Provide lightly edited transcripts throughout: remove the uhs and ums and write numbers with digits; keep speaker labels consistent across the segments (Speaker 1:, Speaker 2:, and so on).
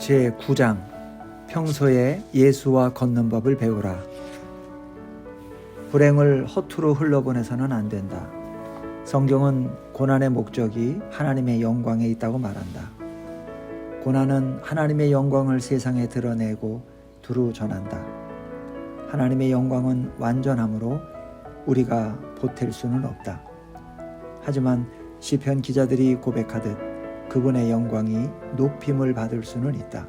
Speaker 1: 제9장 평소에 예수와 걷는 법을 배우라. 불행을 허투루 흘러보내서는 안 된다. 성경은 고난의 목적이 하나님의 영광에 있다고 말한다. 고난은 하나님의 영광을 세상에 드러내고 두루 전한다. 하나님의 영광은 완전함으로 우리가 보탤 수는 없다. 하지만 시편 기자들이 고백하듯 그분의 영광이 높임을 받을 수는 있다.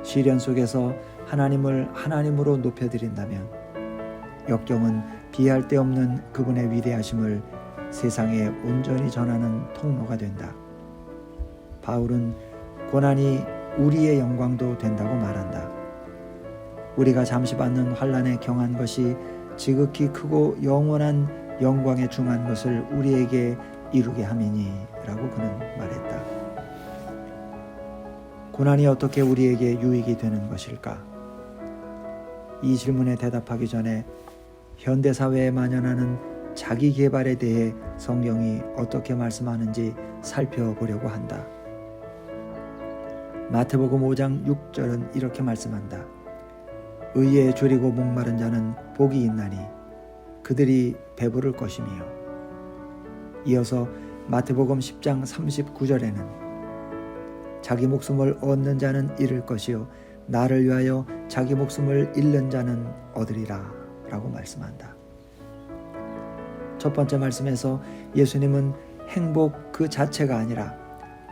Speaker 1: 시련 속에서 하나님을 하나님으로 높여드린다면 역경은 비할 데 없는 그분의 위대하심을 세상에 온전히 전하는 통로가 된다. 바울은 고난이 우리의 영광도 된다고 말한다. 우리가 잠시 받는 환난에 경한 것이 지극히 크고 영원한 영광에 중한 것을 우리에게 이루게 함이니 라고 그는 말했다. 고난이 어떻게 우리에게 유익이 되는 것일까? 이 질문에 대답하기 전에 현대사회에 만연하는 자기 개발에 대해 성경이 어떻게 말씀하는지 살펴보려고 한다. 마태복음 5장 6절은 이렇게 말씀한다. 의에 졸이고 목마른 자는 복이 있나니 그들이 배부를 것이며. 이어서 마태복음 10장 39절에는 자기 목숨을 얻는 자는 잃을 것이요 나를 위하여 자기 목숨을 잃는 자는 얻으리라 라고 말씀한다. 첫 번째 말씀에서 예수님은 행복 그 자체가 아니라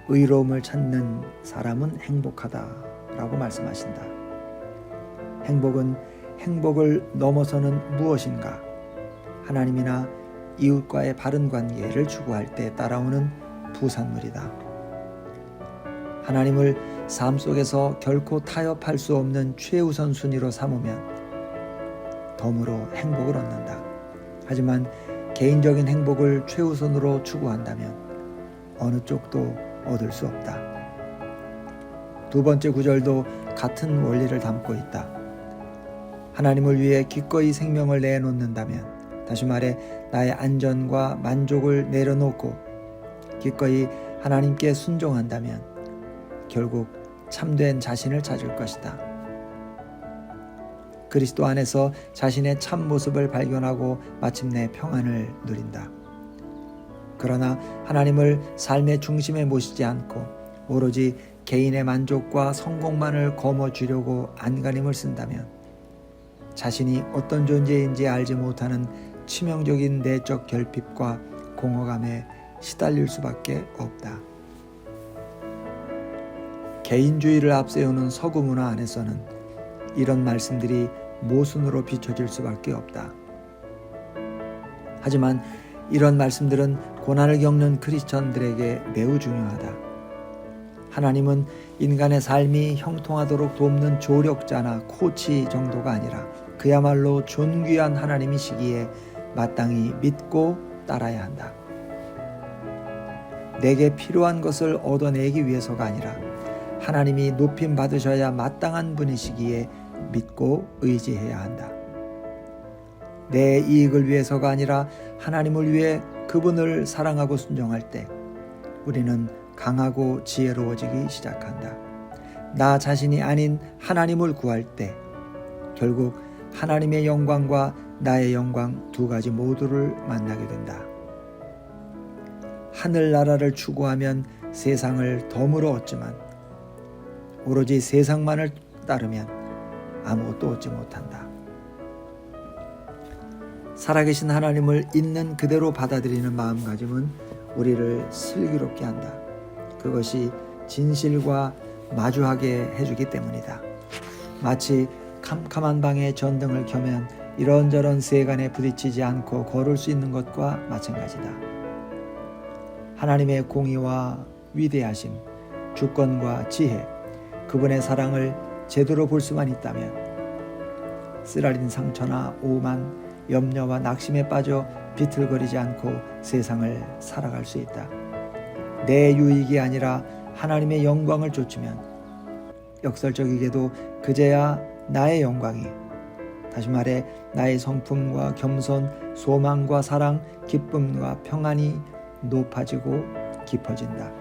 Speaker 1: 의로움을 찾는 사람은 행복하다 라고 말씀하신다. 행복은 행복을 넘어서는 무엇인가? 하나님이나 이웃과의 바른 관계를 추구할 때 따라오는 부산물이다. 하나님을 삶 속에서 결코 타협할 수 없는 최우선 순위로 삼으면 덤으로 행복을 얻는다. 하지만 개인적인 행복을 최우선으로 추구한다면 어느 쪽도 얻을 수 없다. 두 번째 구절도 같은 원리를 담고 있다. 하나님을 위해 기꺼이 생명을 내놓는다면, 다시 말해 나의 안전과 만족을 내려놓고 기꺼이 하나님께 순종한다면 결국 참된 자신을 찾을 것이다. 그리스도 안에서 자신의 참 모습을 발견하고 마침내 평안을 누린다. 그러나 하나님을 삶의 중심에 모시지 않고 오로지 개인의 만족과 성공만을 거머쥐려고 안간힘을 쓴다면 자신이 어떤 존재인지 알지 못하는 치명적인 내적 결핍과 공허감에 시달릴 수밖에 없다. 개인주의를 앞세우는 서구 문화 안에서는 이런 말씀들이 모순으로 비춰질 수밖에 없다. 하지만 이런 말씀들은 고난을 겪는 크리스천들에게 매우 중요하다. 하나님은 인간의 삶이 형통하도록 돕는 조력자나 코치 정도가 아니라 그야말로 존귀한 하나님이시기에 마땅히 믿고 따라야 한다. 내게 필요한 것을 얻어내기 위해서가 아니라 하나님이 높임 받으셔야 마땅한 분이시기에 믿고 의지해야 한다. 내 이익을 위해서가 아니라 하나님을 위해 그분을 사랑하고 순종할 때 우리는 강하고 지혜로워지기 시작한다. 나 자신이 아닌 하나님을 구할 때 결국 하나님의 영광과 나의 영광 두 가지 모두를 만나게 된다. 하늘나라를 추구하면 세상을 덤으로 얻지만 오로지 세상만을 따르면 아무것도 얻지 못한다. 살아계신 하나님을 있는 그대로 받아들이는 마음가짐은 우리를 슬기롭게 한다. 그것이 진실과 마주하게 해주기 때문이다. 마치 캄캄한 방에 전등을 켜면 이런저런 세간에 부딪히지 않고 걸을 수 있는 것과 마찬가지다. 하나님의 공의와 위대하심, 주권과 지혜, 그분의 사랑을 제대로 볼 수만 있다면 쓰라린 상처나 오만, 염려와 낙심에 빠져 비틀거리지 않고 세상을 살아갈 수 있다. 내 유익이 아니라 하나님의 영광을 좇으면 역설적이게도 그제야 나의 영광이, 다시 말해 나의 성품과 겸손, 소망과 사랑, 기쁨과 평안이 높아지고 깊어진다.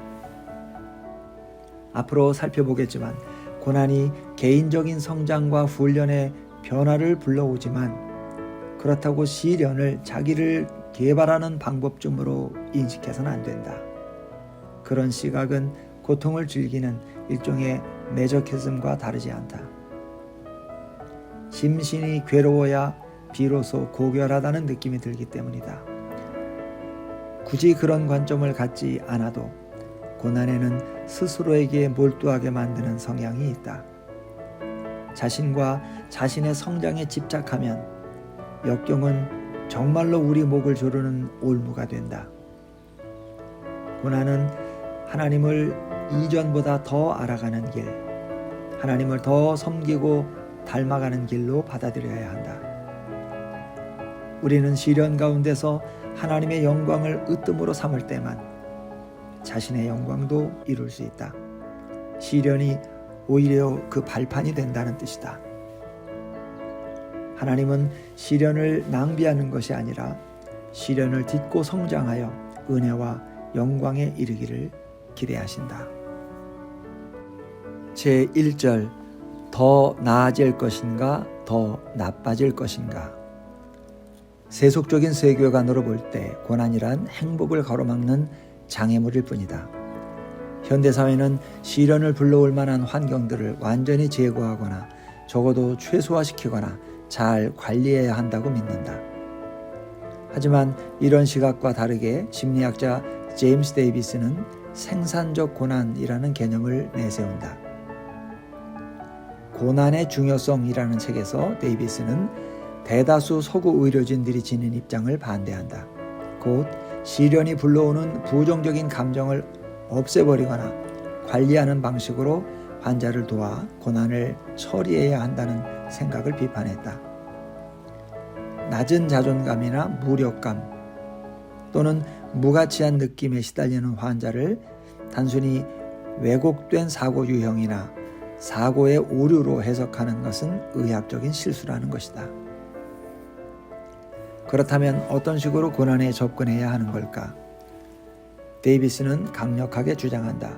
Speaker 1: 앞으로 살펴보겠지만 고난이 개인적인 성장과 훈련의 변화를 불러오지만 그렇다고 시련을 자기를 개발하는 방법쯤으로 인식해서는 안 된다. 그런 시각은 고통을 즐기는 일종의 매저키즘과 다르지 않다. 심신이 괴로워야 비로소 고결하다는 느낌이 들기 때문이다. 굳이 그런 관점을 갖지 않아도 고난에는 스스로에게 몰두하게 만드는 성향이 있다. 자신과 자신의 성장에 집착하면 역경은 정말로 우리 목을 조르는 올무가 된다. 고난은 하나님을 이전보다 더 알아가는 길, 하나님을 더 섬기고 닮아가는 길로 받아들여야 한다. 우리는 시련 가운데서 하나님의 영광을 으뜸으로 삼을 때만 자신의 영광도 이룰 수 있다. 시련이 오히려 그 발판이 된다는 뜻이다. 하나님은 시련을 낭비하는 것이 아니라 시련을 딛고 성장하여 은혜와 영광에 이르기를 기대하신다. 제1절 더 나아질 것인가 더 나빠질 것인가. 세속적인 세계관으로 볼 때 고난이란 행복을 가로막는 장애물일 뿐이다. 현대사회는 시련을 불러올 만한 환경들을 완전히 제거하거나 적어도 최소화시키거나 잘 관리해야 한다고 믿는다. 하지만 이런 시각과 다르게 심리학자 제임스 데이비스는 생산적 고난이라는 개념을 내세운다. 고난의 중요성이라는 책에서 데이비스는 대다수 서구 의료진들이 지닌 입장을 반대한다. 곧 시련이 불러오는 부정적인 감정을 없애버리거나 관리하는 방식으로 환자를 도와 고난을 처리해야 한다는 생각을 비판했다. 낮은 자존감이나 무력감 또는 무가치한 느낌에 시달리는 환자를 단순히 왜곡된 사고 유형이나 사고의 오류로 해석하는 것은 의학적인 실수라는 것이다. 그렇다면 어떤 식으로 고난에 접근해야 하는 걸까? 데이비스는 강력하게 주장한다.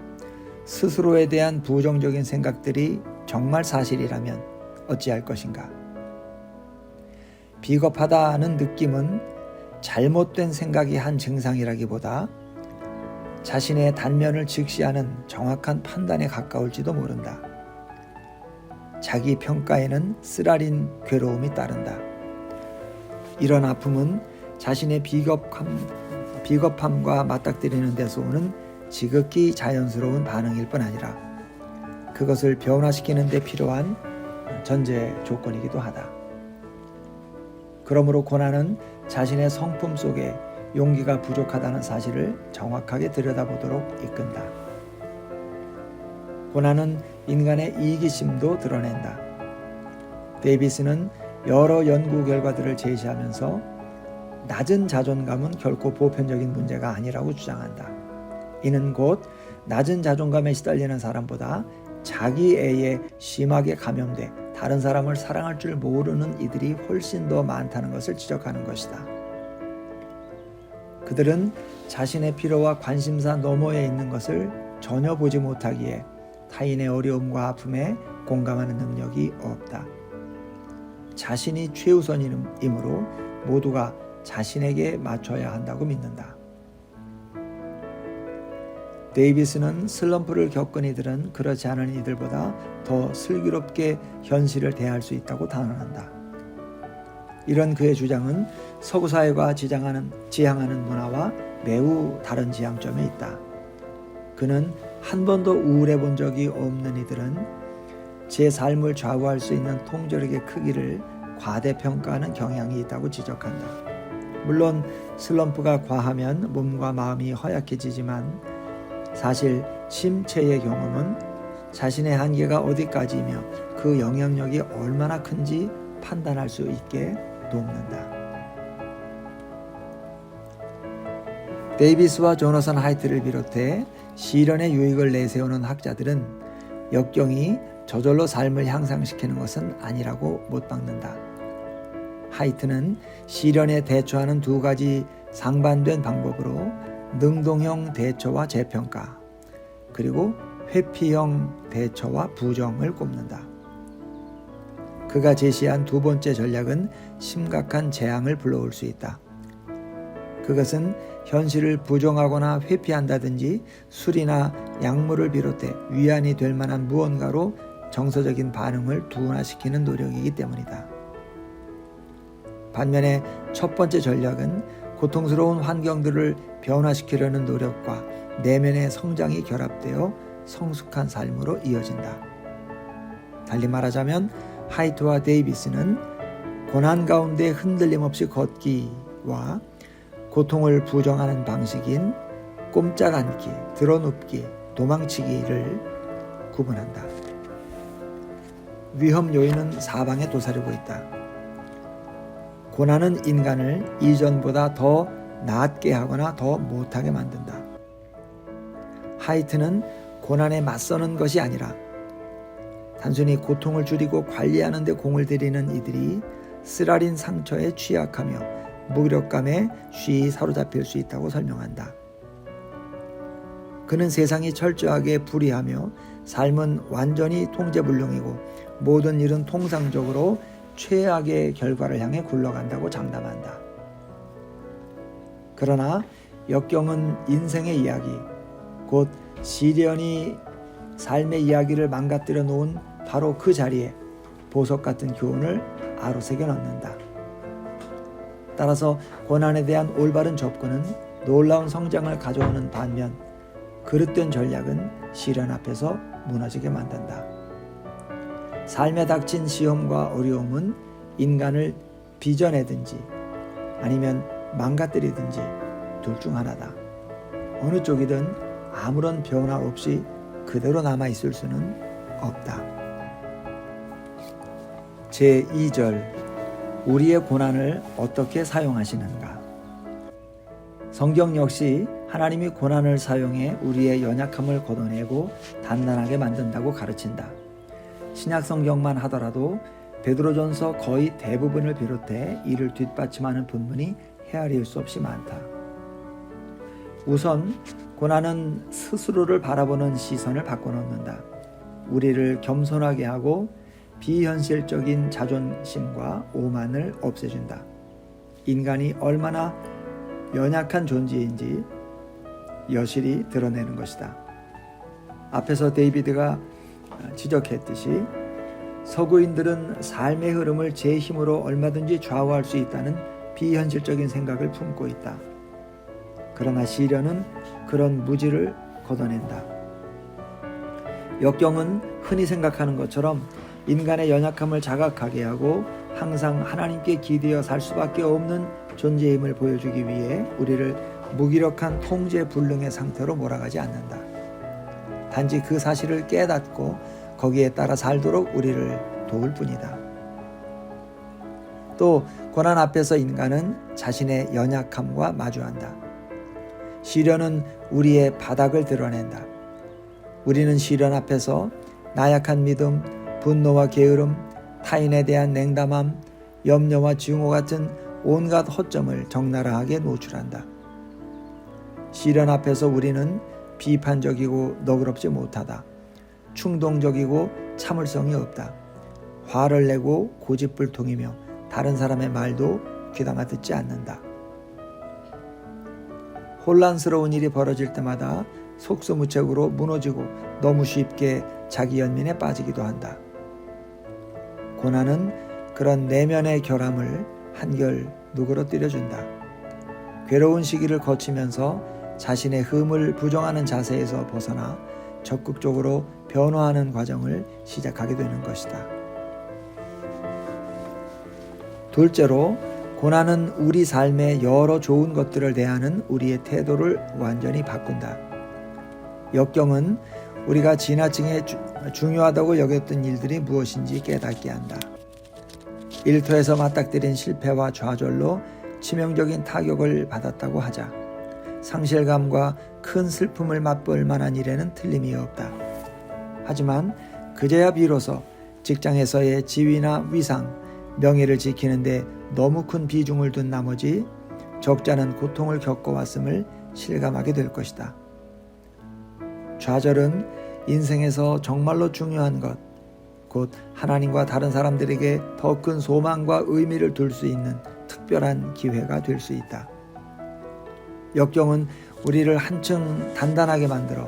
Speaker 1: 스스로에 대한 부정적인 생각들이 정말 사실이라면 어찌할 것인가? 비겁하다는 느낌은 잘못된 생각이 한 증상이라기보다 자신의 단면을 직시하는 정확한 판단에 가까울지도 모른다. 자기 평가에는 쓰라린 괴로움이 따른다. 이런 아픔은 자신의 비겁함과 맞닥뜨리는 데서 오는 지극히 자연스러운 반응일 뿐 아니라 그것을 변화시키는 데 필요한 전제 조건이기도 하다. 그러므로 고난은 자신의 성품 속에 용기가 부족하다는 사실을 정확하게 들여다보도록 이끈다. 고난은 인간의 이기심도 드러낸다. 데이비스는 여러 연구 결과들을 제시하면서 낮은 자존감은 결코 보편적인 문제가 아니라고 주장한다. 이는 곧 낮은 자존감에 시달리는 사람보다 자기애에 심하게 감염돼 다른 사람을 사랑할 줄 모르는 이들이 훨씬 더 많다는 것을 지적하는 것이다. 그들은 자신의 필요와 관심사 너머에 있는 것을 전혀 보지 못하기에 타인의 어려움과 아픔에 공감하는 능력이 없다. 자신이 최우선이므로 모두가 자신에게 맞춰야 한다고 믿는다. 데이비스는 슬럼프를 겪은 이들은 그렇지 않은 이들보다 더 슬기롭게 현실을 대할 수 있다고 단언한다. 이런 그의 주장은 서구 사회가 지향하는 문화와 매우 다른 지향점에 있다. 그는 한 번도 우울해 본 적이 없는 이들은 제 삶을 좌우할 수 있는 통제력의 크기를 과대평가하는 경향이 있다고 지적한다. 물론 슬럼프가 과하면 몸과 마음이 허약해지지만 사실 심체의 경험은 자신의 한계가 어디까지이며 그 영향력이 얼마나 큰지 판단할 수 있게 돕는다. 데이비스와 조너선 하이트를 비롯해 시련의 유익을 내세우는 학자들은 역경이 저절로 삶을 향상시키는 것은 아니라고 못 박는다. 하이트는 시련에 대처하는 두 가지 상반된 방법으로 능동형 대처와 재평가, 그리고 회피형 대처와 부정을 꼽는다. 그가 제시한 두 번째 전략은 심각한 재앙을 불러올 수 있다. 그것은 현실을 부정하거나 회피한다든지 술이나 약물을 비롯해 위안이 될 만한 무언가로 정서적인 반응을 둔화시키는 노력이기 때문이다. 반면에 첫 번째 전략은 고통스러운 환경들을 변화시키려는 노력과 내면의 성장이 결합되어 성숙한 삶으로 이어진다. 달리 말하자면 하이트와 데이비스는 고난 가운데 흔들림 없이 걷기와 고통을 부정하는 방식인 꼼짝 않기, 드러눕기, 도망치기를 구분한다. 위험 요인은 사방에 도사리고 있다. 고난은 인간을 이전보다 더 나았게 하거나 더 못하게 만든다. 하이트는 고난에 맞서는 것이 아니라 단순히 고통을 줄이고 관리하는 데 공을 들이는 이들이 쓰라린 상처에 취약하며 무력감에 쉬이 사로잡힐 수 있다고 설명한다. 그는 세상이 철저하게 불의하며 삶은 완전히 통제불능이고 모든 일은 통상적으로 최악의 결과를 향해 굴러간다고 장담한다. 그러나 역경은 인생의 이야기, 곧 시련이 삶의 이야기를 망가뜨려 놓은 바로 그 자리에 보석 같은 교훈을 아로새겨 넣는다. 따라서 고난에 대한 올바른 접근은 놀라운 성장을 가져오는 반면 그릇된 전략은 시련 앞에서 무너지게 만든다. 삶에 닥친 시험과 어려움은 인간을 빚어내든지 아니면 망가뜨리든지 둘 중 하나다. 어느 쪽이든 아무런 변화 없이 그대로 남아있을 수는 없다. 제2절 우리의 고난을 어떻게 사용하시는가? 성경 역시 하나님이 고난을 사용해 우리의 연약함을 걷어내고 단단하게 만든다고 가르친다. 신약 성경만 하더라도 베드로전서 거의 대부분을 비롯해 이를 뒷받침하는 본문이 헤아릴 수 없이 많다. 우선 고난은 스스로를 바라보는 시선을 바꿔놓는다. 우리를 겸손하게 하고 비현실적인 자존심과 오만을 없애준다. 인간이 얼마나 연약한 존재인지 여실히 드러내는 것이다. 앞에서 데이비드가 지적했듯이 서구인들은 삶의 흐름을 제 힘으로 얼마든지 좌우할 수 있다는 비현실적인 생각을 품고 있다. 그러나 시련은 그런 무지를 걷어낸다. 역경은 흔히 생각하는 것처럼 인간의 연약함을 자각하게 하고 항상 하나님께 기대어 살 수밖에 없는 존재임을 보여주기 위해 우리를 무기력한 통제 불능의 상태로 몰아가지 않는다. 단지 그 사실을 깨닫고 거기에 따라 살도록 우리를 도울 뿐이다. 또 고난 앞에서 인간은 자신의 연약함과 마주한다. 시련은 우리의 바닥을 드러낸다. 우리는 시련 앞에서 나약한 믿음, 분노와 게으름, 타인에 대한 냉담함, 염려와 증오 같은 온갖 허점을 적나라하게 노출한다. 시련 앞에서 우리는 비판적이고 너그럽지 못하다. 충동적이고 참을성이 없다. 화를 내고 고집불통이며 다른 사람의 말도 귀담아 듣지 않는다. 혼란스러운 일이 벌어질 때마다 속수무책으로 무너지고 너무 쉽게 자기 연민에 빠지기도 한다. 고난은 그런 내면의 결함을 한결 누그러뜨려준다. 괴로운 시기를 거치면서 자신의 흠을 부정하는 자세에서 벗어나 적극적으로 변화하는 과정을 시작하게 되는 것이다. 둘째로, 고난은 우리 삶의 여러 좋은 것들을 대하는 우리의 태도를 완전히 바꾼다. 역경은 우리가 지나치게 중요하다고 여겼던 일들이 무엇인지 깨닫게 한다. 일터에서 맞닥뜨린 실패와 좌절로 치명적인 타격을 받았다고 하자. 상실감과 큰 슬픔을 맛볼 만한 일에는 틀림이 없다. 하지만 그제야 비로소 직장에서의 지위나 위상, 명예를 지키는데 너무 큰 비중을 둔 나머지 적지 않은 고통을 겪어왔음을 실감하게 될 것이다. 좌절은 인생에서 정말로 중요한 것, 곧 하나님과 다른 사람들에게 더 큰 소망과 의미를 둘 수 있는 특별한 기회가 될 수 있다. 역경은 우리를 한층 단단하게 만들어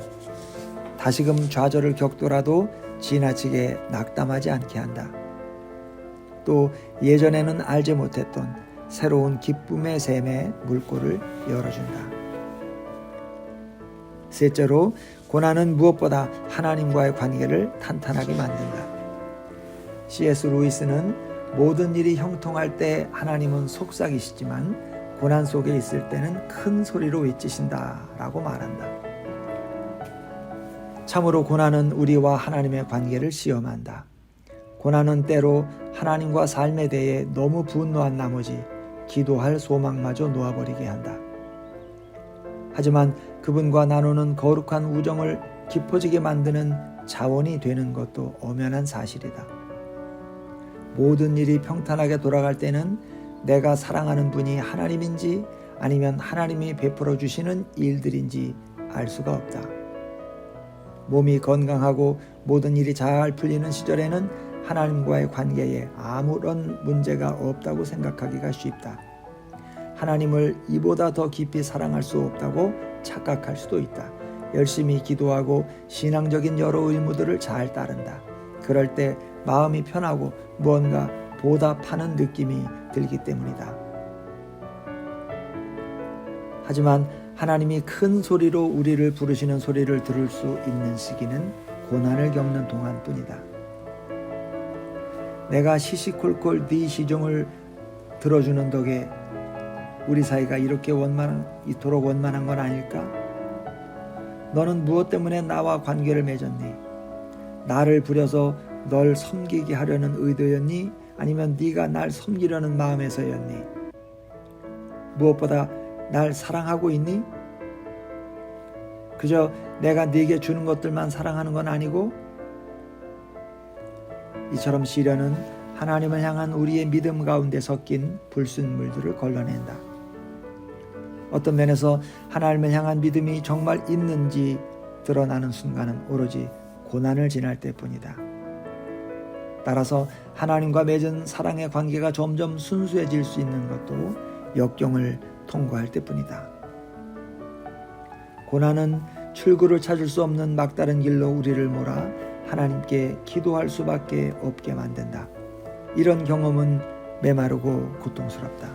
Speaker 1: 다시금 좌절을 겪더라도 지나치게 낙담하지 않게 한다. 또 예전에는 알지 못했던 새로운 기쁨의 샘에 물꼬를 열어준다. 셋째로, 고난은 무엇보다 하나님과의 관계를 탄탄하게 만든다. C.S. 루이스는 모든 일이 형통할 때 하나님은 속삭이시지만 고난 속에 있을 때는 큰 소리로 외치신다 라고 말한다. 참으로 고난은 우리와 하나님의 관계를 시험한다. 고난은 때로 하나님과 삶에 대해 너무 분노한 나머지 기도할 소망마저 놓아버리게 한다. 하지만 그분과 나누는 거룩한 우정을 깊어지게 만드는 자원이 되는 것도 엄연한 사실이다. 모든 일이 평탄하게 돌아갈 때는 내가 사랑하는 분이 하나님인지 아니면 하나님이 베풀어 주시는 일들인지 알 수가 없다. 몸이 건강하고 모든 일이 잘 풀리는 시절에는 하나님과의 관계에 아무런 문제가 없다고 생각하기가 쉽다. 하나님을 이보다 더 깊이 사랑할 수 없다고 착각할 수도 있다. 열심히 기도하고 신앙적인 여러 의무들을 잘 따른다. 그럴 때 마음이 편하고 무언가 보답하는 느낌이 들기 때문이다. 하지만 하나님이 큰 소리로 우리를 부르시는 소리를 들을 수 있는 시기는 고난을 겪는 동안뿐이다. 내가 시시콜콜 네 시종을 들어주는 덕에 우리 사이가 이토록 원만한 건 아닐까? 너는 무엇 때문에 나와 관계를 맺었니? 나를 부려서 널 섬기게 하려는 의도였니? 아니면 네가 날 섬기려는 마음에서였니? 무엇보다 날 사랑하고 있니? 그저 내가 네게 주는 것들만 사랑하는 건 아니고? 이처럼 시련은 하나님을 향한 우리의 믿음 가운데 섞인 불순물들을 걸러낸다. 어떤 면에서 하나님을 향한 믿음이 정말 있는지 드러나는 순간은 오로지 고난을 지날 때뿐이다. 따라서 하나님과 맺은 사랑의 관계가 점점 순수해질 수 있는 것도 역경을 통과할 때뿐이다. 고난은 출구를 찾을 수 없는 막다른 길로 우리를 몰아 하나님께 기도할 수밖에 없게 만든다. 이런 경험은 메마르고 고통스럽다.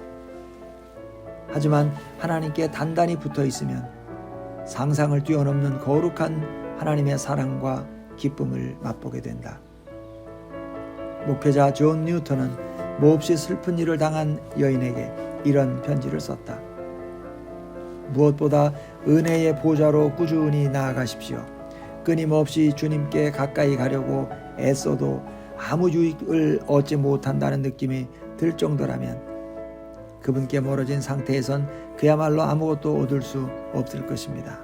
Speaker 1: 하지만 하나님께 단단히 붙어 있으면 상상을 뛰어넘는 거룩한 하나님의 사랑과 기쁨을 맛보게 된다. 목회자 존 뉴턴은 몹시 슬픈 일을 당한 여인에게 이런 편지를 썼다. 무엇보다 은혜의 보좌로 꾸준히 나아가십시오. 끊임없이 주님께 가까이 가려고 애써도 아무 유익을 얻지 못한다는 느낌이 들 정도라면 그분께 멀어진 상태에선 그야말로 아무것도 얻을 수 없을 것입니다.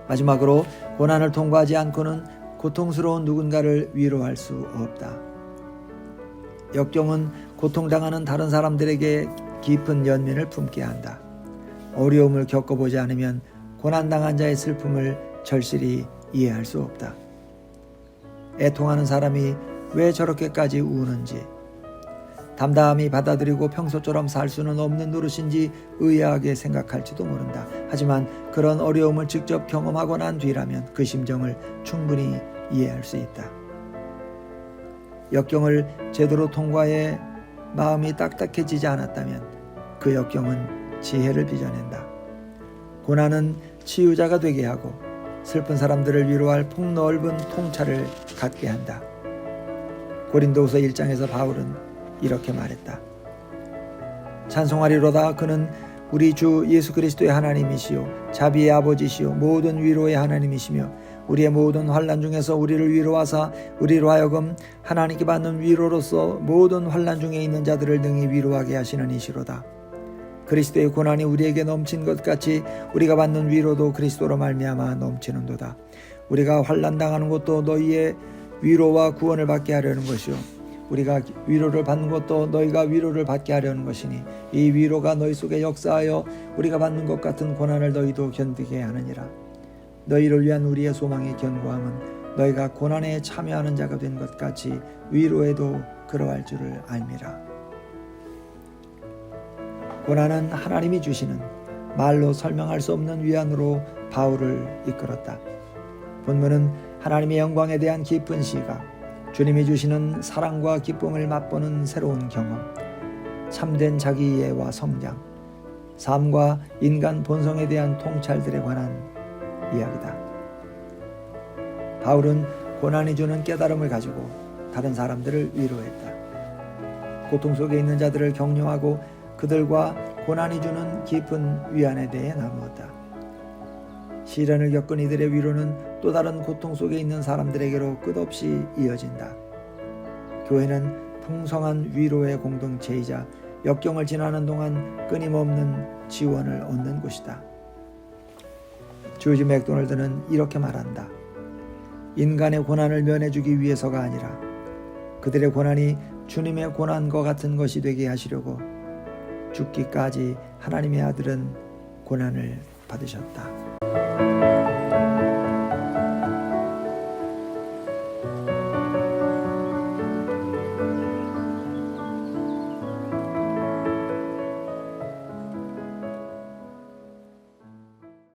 Speaker 1: 마지막으로 고난을 통과하지 않고는 고통스러운 누군가를 위로할 수 없다. 역경은 고통당하는 다른 사람들에게 깊은 연민을 품게 한다. 어려움을 겪어보지 않으면 고난당한 자의 슬픔을 절실히 이해할 수 없다. 애통하는 사람이 왜 저렇게까지 우는지, 담담히 받아들이고 평소처럼 살 수는 없는 노릇인지 의아하게 생각할지도 모른다. 하지만 그런 어려움을 직접 경험하고 난 뒤라면 그 심정을 충분히 이해할 수 있다. 역경을 제대로 통과해 마음이 딱딱해지지 않았다면 그 역경은 지혜를 빚어낸다. 고난은 치유자가 되게 하고 슬픈 사람들을 위로할 폭넓은 통찰을 갖게 한다. 고린도후서 1장에서 바울은 이렇게 말했다. 찬송하리로다. 그는 우리 주 예수 그리스도의 하나님이시요 자비의 아버지시요 모든 위로의 하나님이시며 우리의 모든 환난 중에서 우리를 위로하사 우리로 하여금 하나님께 받는 위로로서 모든 환난 중에 있는 자들을 능히 위로하게 하시는 이시로다. 그리스도의 고난이 우리에게 넘친 것 같이 우리가 받는 위로도 그리스도로 말미암아 넘치는도다. 우리가 환난 당하는 것도 너희의 위로와 구원을 받게 하려는 것이요 우리가 위로를 받는 것도 너희가 위로를 받게 하려는 것이니 이 위로가 너희 속에 역사하여 우리가 받는 것 같은 고난을 너희도 견디게 하느니라. 너희를 위한 우리의 소망의 견고함은 너희가 고난에 참여하는 자가 된 것 같이 위로에도 그러할 줄을 알미라. 고난은 하나님이 주시는 말로 설명할 수 없는 위안으로 바울을 이끌었다. 본문은 하나님의 영광에 대한 깊은 시각, 주님이 주시는 사랑과 기쁨을 맛보는 새로운 경험, 참된 자기 이해와 성장, 삶과 인간 본성에 대한 통찰들에 관한 이야기다. 바울은 고난이 주는 깨달음을 가지고 다른 사람들을 위로했다. 고통 속에 있는 자들을 격려하고 그들과 고난이 주는 깊은 위안에 대해 나누었다. 시련을 겪은 이들의 위로는 또 다른 고통 속에 있는 사람들에게로 끝없이 이어진다. 교회는 풍성한 위로의 공동체이자 역경을 지나는 동안 끊임없는 지원을 얻는 곳이다. 조지 맥도널드는 이렇게 말한다. 인간의 고난을 면해주기 위해서가 아니라 그들의 고난이 주님의 고난과 같은 것이 되게 하시려고 죽기까지 하나님의 아들은 고난을 받으셨다.